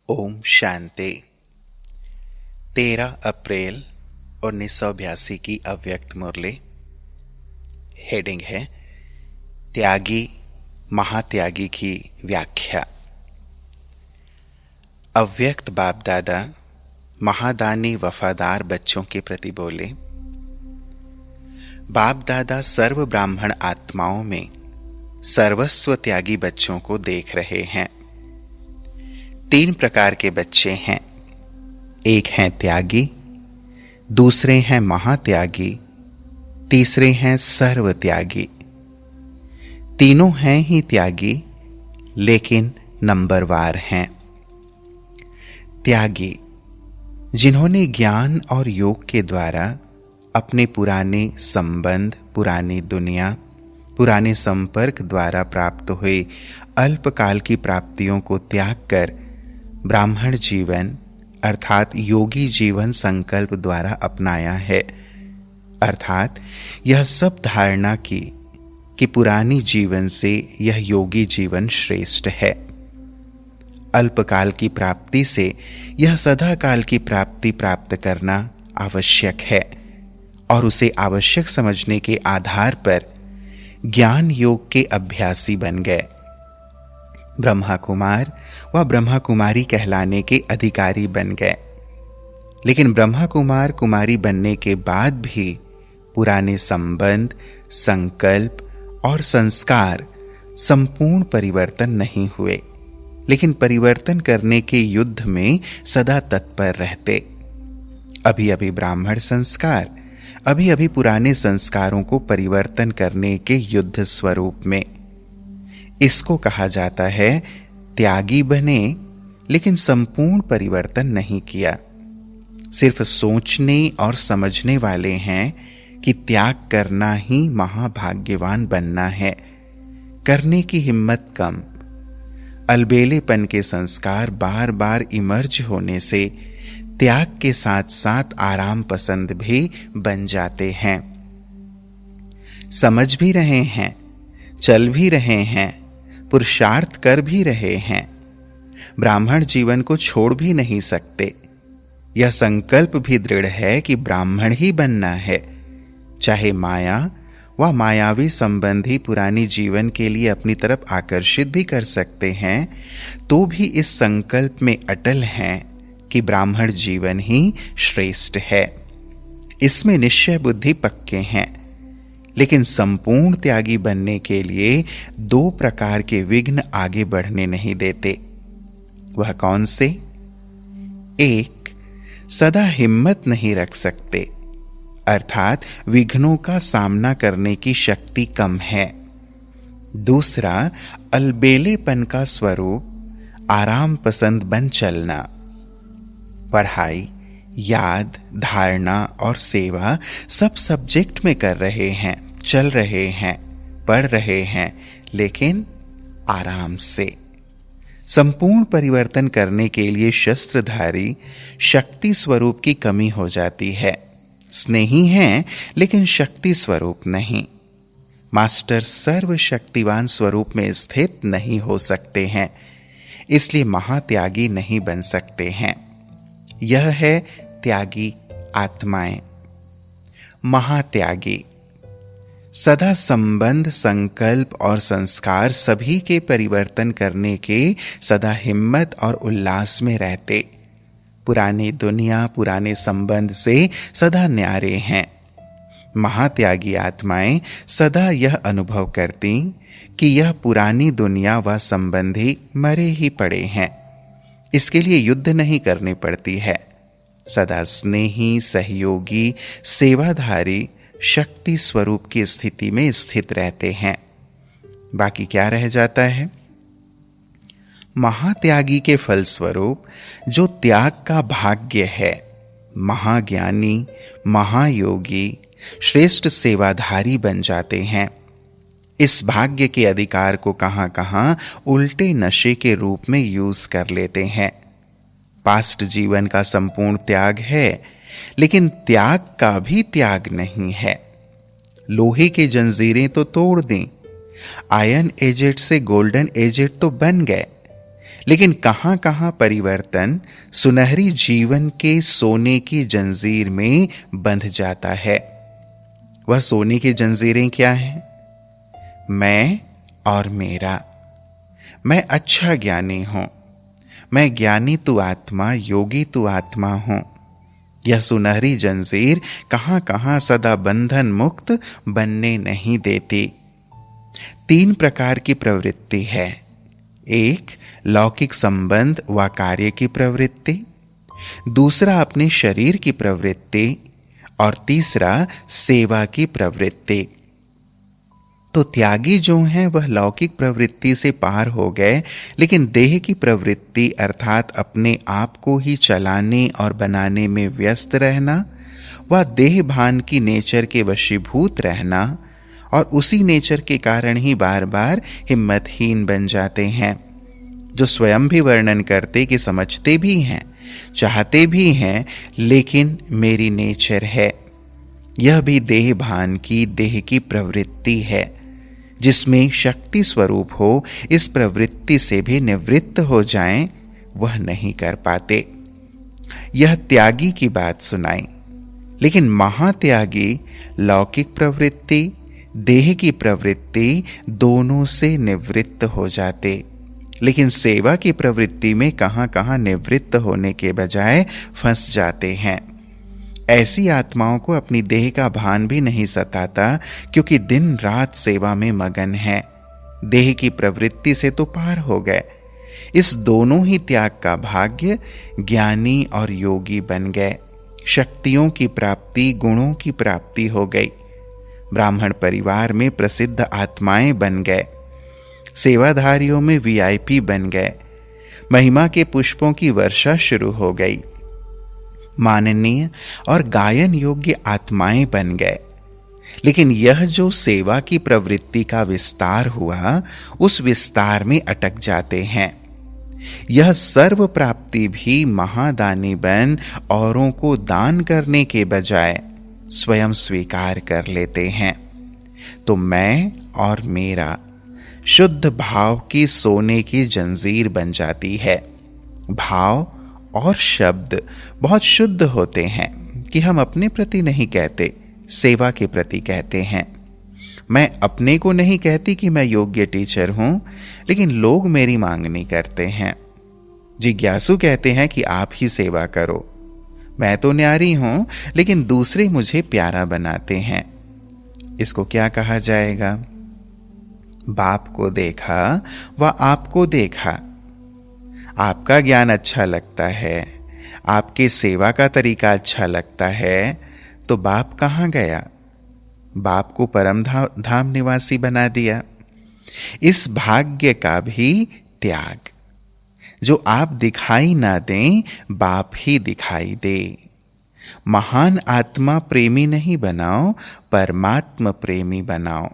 ओम शांति। 13 अप्रैल 1982 की अव्यक्त मुरली। हेडिंग है त्यागी महात्यागी की व्याख्या। अव्यक्त बाप दादा महादानी वफादार बच्चों के प्रति बोले। बाप दादा सर्व ब्राह्मण आत्माओं में सर्वस्व त्यागी बच्चों को देख रहे हैं। 3 प्रकार के बच्चे हैं। एक हैं त्यागी, दूसरे हैं महात्यागी, तीसरे हैं सर्व त्यागी। तीनों हैं ही त्यागी, लेकिन नंबरवार हैं। त्यागी जिन्होंने ज्ञान और योग के द्वारा अपने पुराने संबंध, पुरानी दुनिया, पुराने संपर्क द्वारा प्राप्त हुए अल्पकाल की प्राप्तियों को त्याग कर ब्राह्मण जीवन अर्थात योगी जीवन संकल्प द्वारा अपनाया है। अर्थात यह सब धारणा की कि पुरानी जीवन से यह योगी जीवन श्रेष्ठ है। अल्पकाल की प्राप्ति से यह सदा काल की प्राप्ति प्राप्त करना आवश्यक है और उसे आवश्यक समझने के आधार पर ज्ञान योग के अभ्यासी बन गए। ब्रह्मा कुमार व ब्रह्मा कुमारी कहलाने के अधिकारी बन गए। लेकिन ब्रह्मा कुमार कुमारी बनने के बाद भी पुराने संबंध, संकल्प और संस्कार संपूर्ण परिवर्तन नहीं हुए, लेकिन परिवर्तन करने के युद्ध में सदा तत्पर रहते। अभी अभी ब्राह्मण संस्कार, अभी अभी पुराने संस्कारों को परिवर्तन करने के युद्ध स्वरूप में। इसको कहा जाता है त्यागी बने, लेकिन संपूर्ण परिवर्तन नहीं किया। सिर्फ सोचने और समझने वाले हैं कि त्याग करना ही महाभाग्यवान बनना है। करने की हिम्मत कम। अलबेलेपन के संस्कार बार बार इमर्ज होने से त्याग के साथ साथ आराम पसंद भी बन जाते हैं। समझ भी रहे हैं, चल भी रहे हैं, पुरुषार्थ कर भी रहे हैं, ब्राह्मण जीवन को छोड़ भी नहीं सकते। यह संकल्प भी दृढ़ है कि ब्राह्मण ही बनना है। चाहे माया व मायावी संबंधी पुरानी जीवन के लिए अपनी तरफ आकर्षित भी कर सकते हैं, तो भी इस संकल्प में अटल हैं कि ब्राह्मण जीवन ही श्रेष्ठ है। इसमें निश्चय बुद्धि पक्के हैं। लेकिन संपूर्ण त्यागी बनने के लिए 2 प्रकार के विघ्न आगे बढ़ने नहीं देते। वह कौन से? एक, सदा हिम्मत नहीं रख सकते, अर्थात विघ्नों का सामना करने की शक्ति कम है। दूसरा, अलबेलेपन का स्वरूप आराम पसंद बन चलना। पढ़ाई, याद, धारणा और सेवा सब सब्जेक्ट में कर रहे हैं, चल रहे हैं, पढ़ रहे हैं, लेकिन आराम से। संपूर्ण परिवर्तन करने के लिए शस्त्रधारी शक्ति स्वरूप की कमी हो जाती है। स्नेही हैं, लेकिन शक्ति स्वरूप नहीं। मास्टर सर्वशक्तिवान स्वरूप में स्थित नहीं हो सकते हैं, इसलिए महात्यागी नहीं बन सकते हैं। यह है त्यागी आत्माएं। महात्यागी सदा संबंध, संकल्प और संस्कार सभी के परिवर्तन करने के सदा हिम्मत और उल्लास में रहते। पुरानी दुनिया, पुराने संबंध से सदा न्यारे हैं। महात्यागी आत्माएं सदा यह अनुभव करती कि यह पुरानी दुनिया व संबंधी मरे ही पड़े हैं। इसके लिए युद्ध नहीं करनी पड़ती है। सदा स्नेही, सहयोगी, सेवाधारी शक्ति स्वरूप की स्थिति में स्थित रहते हैं। बाकी क्या रह जाता है? महात्यागी के फलस्वरूप जो त्याग का भाग्य है, महाज्ञानी, महायोगी, श्रेष्ठ सेवाधारी बन जाते हैं। इस भाग्य के अधिकार को कहां कहां उल्टे नशे के रूप में यूज कर लेते हैं। पास्ट जीवन का संपूर्ण त्याग है, लेकिन त्याग का भी त्याग नहीं है। लोहे की जंजीरें तो तोड़ दी, आयरन एजेट से गोल्डन एजेट तो बन गए, लेकिन कहां कहां परिवर्तन सुनहरी जीवन के सोने की जंजीर में बंध जाता है। वह सोने की जंजीरें क्या हैं? मैं और मेरा। मैं अच्छा ज्ञानी हूं, मैं ज्ञानी तू आत्मा, योगी तू आत्मा हूं। यह सुनहरी जंजीर कहां कहां सदा बंधन मुक्त बनने नहीं देती। 3 प्रकार की प्रवृत्ति है। एक, लौकिक संबंध व कार्य की प्रवृत्ति। दूसरा, अपने शरीर की प्रवृत्ति। और तीसरा, सेवा की प्रवृत्ति। तो त्यागी जो हैं वह लौकिक प्रवृत्ति से पार हो गए, लेकिन देह की प्रवृत्ति अर्थात अपने आप को ही चलाने और बनाने में व्यस्त रहना, व देह भान की नेचर के वशीभूत रहना, और उसी नेचर के कारण ही बार बार हिम्मतहीन बन जाते हैं, जो स्वयं भी वर्णन करते कि समझते भी हैं, चाहते भी हैं, लेकिन मेरी नेचर है। यह भी देह भान की, देह की प्रवृत्ति है। जिसमें शक्ति स्वरूप हो, इस प्रवृत्ति से भी निवृत्त हो जाएं, वह नहीं कर पाते। यह त्यागी की बात सुनाई। लेकिन महात्यागी लौकिक प्रवृत्ति, देह की प्रवृत्ति दोनों से निवृत्त हो जाते, लेकिन सेवा की प्रवृत्ति में कहां कहां निवृत्त होने के बजाय फंस जाते हैं। ऐसी आत्माओं को अपनी देह का भान भी नहीं सताता, क्योंकि दिन रात सेवा में मगन है। देह की प्रवृत्ति से तो पार हो गए। इस दोनों ही त्याग का भाग्य ज्ञानी और योगी बन गए। शक्तियों की प्राप्ति, गुणों की प्राप्ति हो गई। ब्राह्मण परिवार में प्रसिद्ध आत्माएं बन गए। सेवाधारियों में वीआईपी बन गए। महिमा के पुष्पों की वर्षा शुरू हो गई। माननीय और गायन योग्य आत्माएं बन गए। लेकिन यह जो सेवा की प्रवृत्ति का विस्तार हुआ, उस विस्तार में अटक जाते हैं। यह सर्व प्राप्ति भी महादानी बन औरों को दान करने के बजाय स्वयं स्वीकार कर लेते हैं। तो मैं और मेरा शुद्ध भाव की सोने की जंजीर बन जाती है। भाव और शब्द बहुत शुद्ध होते हैं कि हम अपने प्रति नहीं कहते, सेवा के प्रति कहते हैं। मैं अपने को नहीं कहती कि मैं योग्य टीचर हूं, लेकिन लोग मेरी मांगनी करते हैं। जिज्ञासु कहते हैं कि आप ही सेवा करो। मैं तो न्यारी हूं, लेकिन दूसरे मुझे प्यारा बनाते हैं। इसको क्या कहा जाएगा? बाप को देखा व आपको देखा। आपका ज्ञान अच्छा लगता है, आपके सेवा का तरीका अच्छा लगता है, तो बाप कहाँ गया? बाप को परम धाम निवासी बना दिया। इस भाग्य का भी त्याग, जो आप दिखाई ना दें, बाप ही दिखाई दे। महान आत्मा प्रेमी नहीं बनाओ, परमात्मा प्रेमी बनाओ।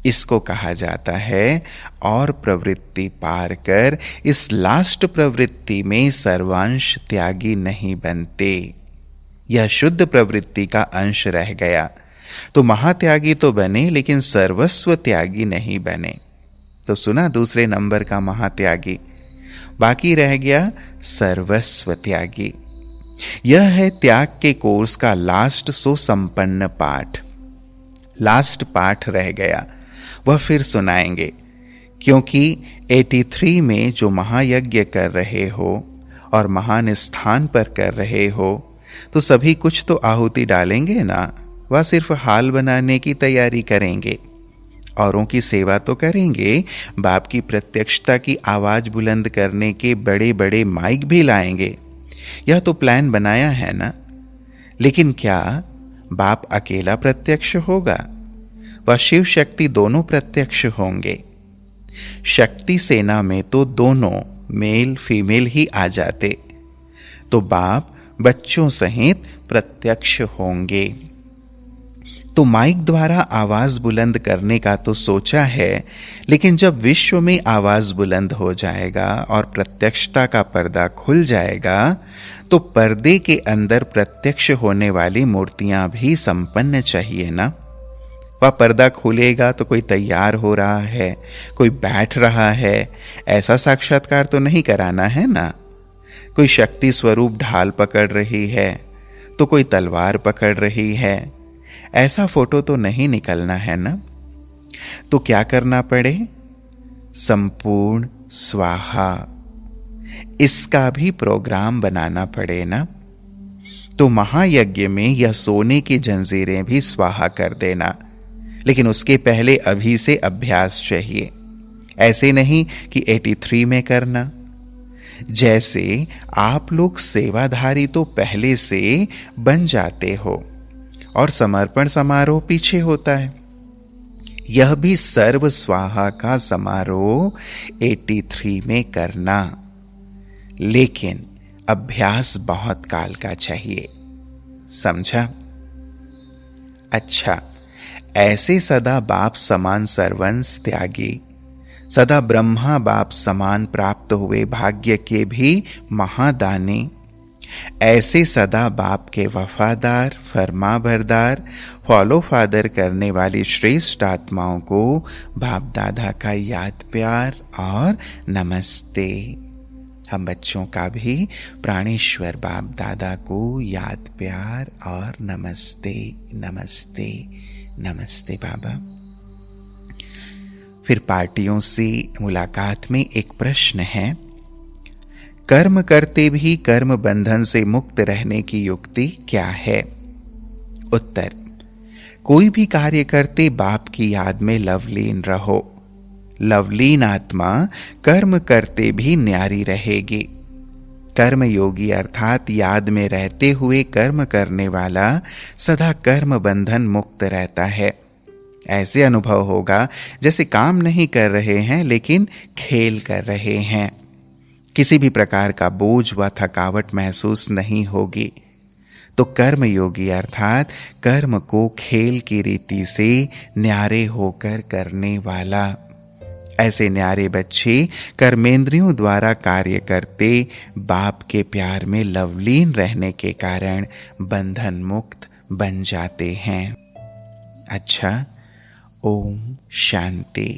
इसको कहा जाता है। और प्रवृत्ति पार कर इस लास्ट प्रवृत्ति में सर्वांश त्यागी नहीं बनते। यह शुद्ध प्रवृत्ति का अंश रह गया। तो महात्यागी तो बने, लेकिन सर्वस्व त्यागी नहीं बने। तो सुना दूसरे नंबर का महात्यागी। बाकी रह गया सर्वस्व त्यागी। यह है त्याग के कोर्स का लास्ट सो संपन्न पाठ। लास्ट पाठ रह गया, वह फिर सुनाएंगे, क्योंकि 83 में जो महायज्ञ कर रहे हो और महान स्थान पर कर रहे हो, तो सभी कुछ तो आहुति डालेंगे ना। वह सिर्फ हाल बनाने की तैयारी करेंगे, औरों की सेवा तो करेंगे। बाप की प्रत्यक्षता की आवाज बुलंद करने के बड़े बड़े माइक भी लाएंगे। यह तो प्लान बनाया है ना। लेकिन क्या बाप अकेला प्रत्यक्ष होगा? व शिव शक्ति दोनों प्रत्यक्ष होंगे। शक्ति सेना में तो दोनों मेल फीमेल ही आ जाते, तो बाप बच्चों सहित प्रत्यक्ष होंगे। तो माइक द्वारा आवाज बुलंद करने का तो सोचा है, लेकिन जब विश्व में आवाज बुलंद हो जाएगा और प्रत्यक्षता का पर्दा खुल जाएगा, तो पर्दे के अंदर प्रत्यक्ष होने वाली मूर्तियां भी संपन्न चाहिए ना। वह पर्दा खुलेगा तो कोई तैयार हो रहा है, कोई बैठ रहा है, ऐसा साक्षात्कार तो नहीं कराना है ना। कोई शक्ति स्वरूप ढाल पकड़ रही है तो कोई तलवार पकड़ रही है, ऐसा फोटो तो नहीं निकलना है ना। तो क्या करना पड़े? संपूर्ण स्वाहा, इसका भी प्रोग्राम बनाना पड़े ना। तो महायज्ञ में यह सोने की जंजीरें भी स्वाहा कर देना, लेकिन उसके पहले अभी से अभ्यास चाहिए। ऐसे नहीं कि 83 में करना। जैसे आप लोग सेवाधारी तो पहले से बन जाते हो और समर्पण समारोह पीछे होता है, यह भी सर्व स्वाहा का समारोह 83 में करना, लेकिन अभ्यास बहुत काल का चाहिए। समझा? अच्छा, ऐसे सदा बाप समान सर्वंस त्यागी, सदा ब्रह्मा बाप समान प्राप्त हुए भाग्य के भी महादानी, ऐसे सदा बाप के वफादार फरमाबरदार फॉलो फादर करने वाली श्रेष्ठ आत्माओं को बाप दादा का याद प्यार और नमस्ते। हम बच्चों का भी प्राणेश्वर बाप दादा को याद प्यार और नमस्ते नमस्ते नमस्ते बाबा। फिर पार्टियों से मुलाकात में एक प्रश्न है, कर्म करते भी कर्म बंधन से मुक्त रहने की युक्ति क्या है? उत्तर, कोई भी कार्य करते बाप की याद में लवलीन रहो। लवलीन आत्मा कर्म करते भी न्यारी रहेगी। कर्म योगी अर्थात याद में रहते हुए कर्म करने वाला सदा कर्म बंधन मुक्त रहता है। ऐसे अनुभव होगा जैसे काम नहीं कर रहे हैं लेकिन खेल कर रहे हैं। किसी भी प्रकार का बोझ व थकावट महसूस नहीं होगी। तो कर्म योगी अर्थात कर्म को खेल की रीति से न्यारे होकर करने वाला। ऐसे न्यारे बच्चे कर्मेंद्रियों द्वारा कार्य करते बाप के प्यार में लवलीन रहने के कारण बंधन मुक्त बन जाते हैं। अच्छा, ओम शांति।